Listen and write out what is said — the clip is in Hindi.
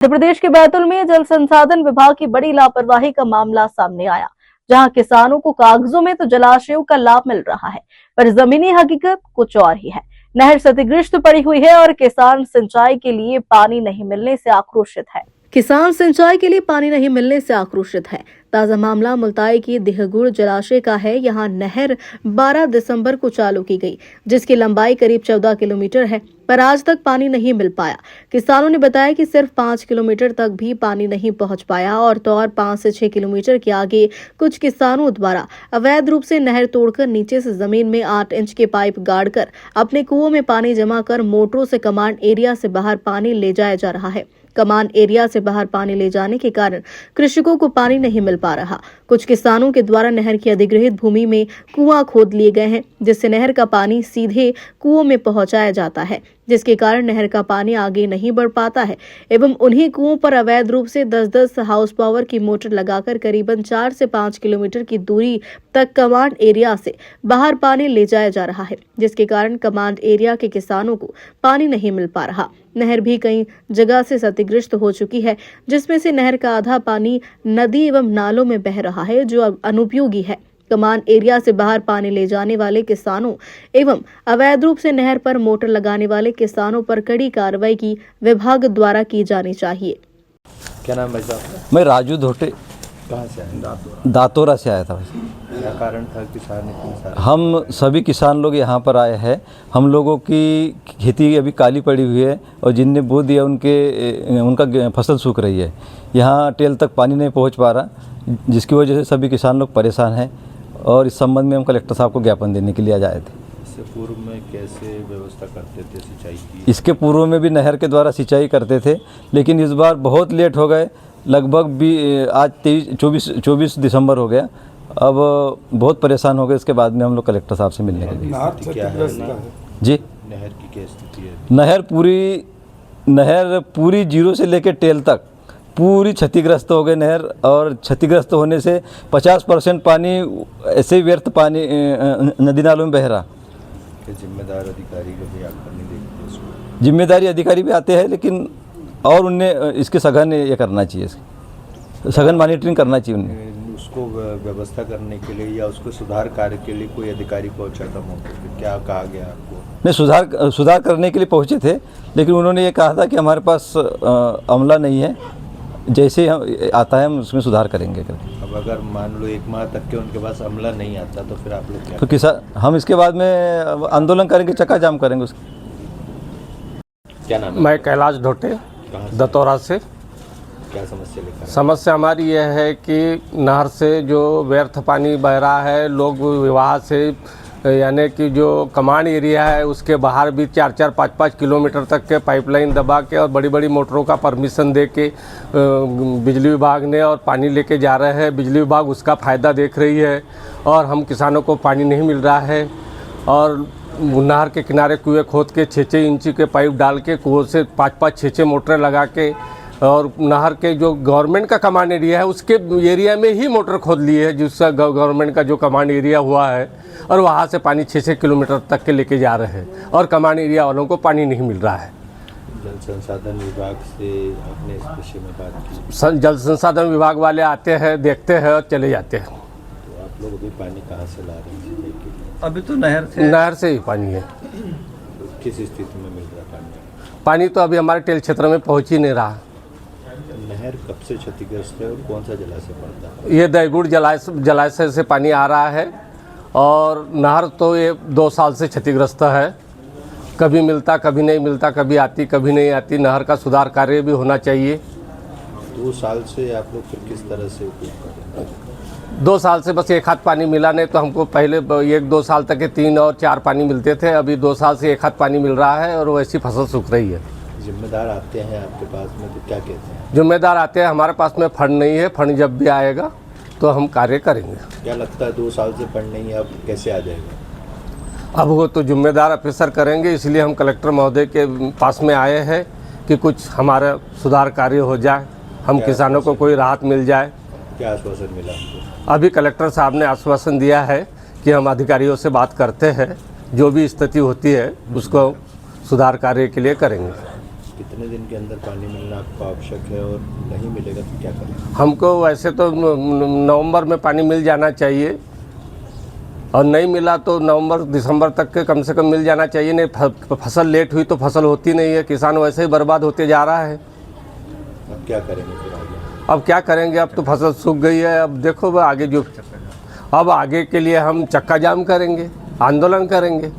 मध्य प्रदेश के बैतूल में जल संसाधन विभाग की बड़ी लापरवाही का मामला सामने आया, जहां किसानों को कागजों में तो जलाशयों का लाभ मिल रहा है, पर जमीनी हकीकत कुछ और ही है। नहर क्षतिग्रस्त पड़ी हुई है और किसान सिंचाई के लिए पानी नहीं मिलने से आक्रोशित है। ताजा मामला मुल्ताई की दिहगुड़ जलाशय का है। यहां नहर 12 दिसंबर को चालू की गई, जिसकी लंबाई करीब 14 किलोमीटर है, पर आज तक पानी नहीं मिल पाया। किसानों ने बताया कि सिर्फ 5 किलोमीटर तक भी पानी नहीं पहुंच पाया और 5 से 6 किलोमीटर के आगे कुछ किसानों द्वारा अवैध रूप से नहर तोड़कर नीचे से जमीन में 8 इंच के पाइप गाड़कर अपने कुओं में पानी जमा कर मोटरों से कमांड एरिया से बाहर पानी ले जाया जा रहा है। कमांड एरिया से बाहर पानी ले जाने के कारण कृषकों को पानी नहीं मिल पा रहा। कुछ किसानों के द्वारा नहर की अधिग्रहित भूमि में कुआं खोद लिए गए हैं, जिससे नहर का पानी सीधे कुओं में पहुंचाया जाता है, जिसके कारण नहर का पानी आगे नहीं बढ़ पाता है एवं उन्हीं कुओं पर अवैध रूप से 10-10 हाउस पावर की मोटर लगाकर करीबन 4 से 5 किलोमीटर की दूरी तक कमांड एरिया से बाहर पानी ले जाया जा रहा है, जिसके कारण कमांड एरिया के किसानों को पानी नहीं मिल पा रहा। नहर भी कई जगह से क्षतिग्रस्त हो चुकी है, जिसमें से नहर का आधा पानी नदी एवं नालों में बह रहा है, जो अनुपयोगी है। कमांड एरिया से बाहर पानी ले जाने वाले किसानों एवं अवैध रूप से नहर पर मोटर लगाने वाले किसानों पर कड़ी कार्रवाई की विभाग द्वारा की जानी चाहिए। क्या नाम है साहब? मैं राजू धोटे। कहाँ से आए? दातोरा से आया था। क्या कारण था किसान इतने सारे? हम सभी किसान लोग यहाँ पर आए हैं। हम लोगों की खेती अभी काली पड़ी हुई है और जिनने बो दिया उनका फसल सूख रही है। यहाँ टेल तक पानी नहीं पहुँच पा रहा, जिसकी वजह से सभी किसान लोग परेशान हैं और इस संबंध में हम कलेक्टर साहब को ज्ञापन देने के लिए आज आए थे। इससे पूर्व में कैसे व्यवस्था करते थे सिंचाई की? इसके पूर्व में भी नहर के द्वारा सिंचाई करते थे, लेकिन इस बार बहुत लेट हो गए। लगभग भी आज 24 दिसंबर हो गया। अब बहुत परेशान हो गए। इसके बाद में हम लोग कलेक्टर साहब से मिलने के लिए। क्या है जी, नहर की क्या स्थिति है? नहर पूरी जीरो से लेकर टेल तक पूरी क्षतिग्रस्त हो गई नहर, और क्षतिग्रस्त होने से 50% पानी ऐसे ही व्यर्थ पानी नदी नालों में बह रहा। जिम्मेदार अधिकारी को भी आकर नहीं देखते इसको? जिम्मेदारी अधिकारी भी आते हैं, लेकिन और उन्हें इसके सघन ये करना चाहिए, सघन मॉनिटरिंग करना चाहिए उन्हें। उसको व्यवस्था करने के लिए या उसको सुधार कार्य के लिए कोई अधिकारी पहुंचा था मौके पे? क्या कहा गया आपको? नहीं, सुधार करने के लिए पहुंचे थे, लेकिन उन्होंने ये कहा था कि हमारे पास अमला नहीं है, जैसे आता है हम उसमें सुधार करेंगे करके। अब अगर मान लो 1 माह तक के उनके पास अमला नहीं आता तो फिर आप लोग क्या? तो किसान हम इसके बाद में आंदोलन करेंगे, चक्का जाम करेंगे उसके। क्या नाम है? मैं कैलाश ढोटे, दतौरा से। क्या समस्या लेकर? समस्या हमारी यह है कि नहर से जो व्यर्थ पानी बह रहा है, लोग विवाह से यानी कि जो कमांड एरिया है उसके बाहर भी 4-4, 5-5 किलोमीटर तक के पाइपलाइन दबा के और बड़ी बड़ी मोटरों का परमिशन दे के बिजली विभाग ने और पानी लेके जा रहे हैं। बिजली विभाग उसका फ़ायदा देख रही है और हम किसानों को पानी नहीं मिल रहा है। और नहर के किनारे कुएँ खोद के 6-6 इंची के पाइप डाल के कुओं से 5-5, 6-6 मोटरें लगा के, और नहर के जो गवर्नमेंट का कमांड एरिया है उसके एरिया में ही मोटर खोद ली है, जिसका गवर्नमेंट का जो कमांड एरिया हुआ है, और वहाँ से पानी 6-6 किलोमीटर तक के लेके जा रहे हैं और कमांड एरिया वालों को पानी नहीं मिल रहा है। जल संसाधन विभाग से आपने इस विषय में बात की? जल संसाधन विभाग वाले आते हैं, देखते हैं और चले जाते हैं। तो आप लोग अभी पानी कहाँ से ला रहे हैं सिंचाई के लिए? अभी तो नहर से ही पानी है। तो किस स्थिति में मिल रहा पानी? पानी तो अभी हमारे टेल क्षेत्र में पहुँच ही नहीं रहा। नहर कब से क्षतिग्रस्त है और कौन सा जलाशय पड़ता है? ये दिहगुड़ जलाशय से पानी आ रहा है और नहर तो ये 2 साल से क्षतिग्रस्त है। कभी मिलता, कभी नहीं मिलता, कभी आती, कभी नहीं आती। नहर का सुधार कार्य भी होना चाहिए। 2 साल से आप लोग फिर किस तरह से उपयोग कर रहे हैं? 2 साल से बस 1 हाथ पानी मिला नहीं, तो हमको पहले 1-2 साल तक के 3 और 4 पानी मिलते थे। अभी 2 साल से 1 हाथ पानी मिल रहा है और वैसी फसल सूख रही है। जिम्मेदार आते हैं आपके पास में तो क्या कहते हैं? जिम्मेदार आते हैं, हमारे पास में फंड नहीं है, फंड जब भी आएगा तो हम कार्य करेंगे। क्या लगता है 2 साल से फंड नहीं है, अब कैसे आ जाएगा? अब वो तो जिम्मेदार ऑफिसर करेंगे, इसलिए हम कलेक्टर महोदय के पास में आए हैं कि कुछ हमारा सुधार कार्य हो जाए, हम किसानों को कोई राहत मिल जाए। क्या आश्वासन मिला आपको? अभी कलेक्टर साहब ने आश्वासन दिया है कि हम अधिकारियों से बात करते हैं, जो भी स्थिति होती है उसको सुधार कार्य के लिए करेंगे। कितने दिन के अंदर पानी मिलना आपको आवश्यक है, और नहीं मिलेगा तो क्या करेंगे? हमको वैसे तो नवंबर में पानी मिल जाना चाहिए, और नहीं मिला तो नवंबर दिसंबर तक के कम से कम मिल जाना चाहिए। नहीं फसल लेट हुई तो फसल होती नहीं है, किसान वैसे ही बर्बाद होते जा रहा है। अब क्या करेंगे फिर आगे? अब क्या करेंगे, अब तो फसल सूख गई है। अब देखो आगे जो, अब आगे के लिए हम चक्का जाम करेंगे, आंदोलन करेंगे।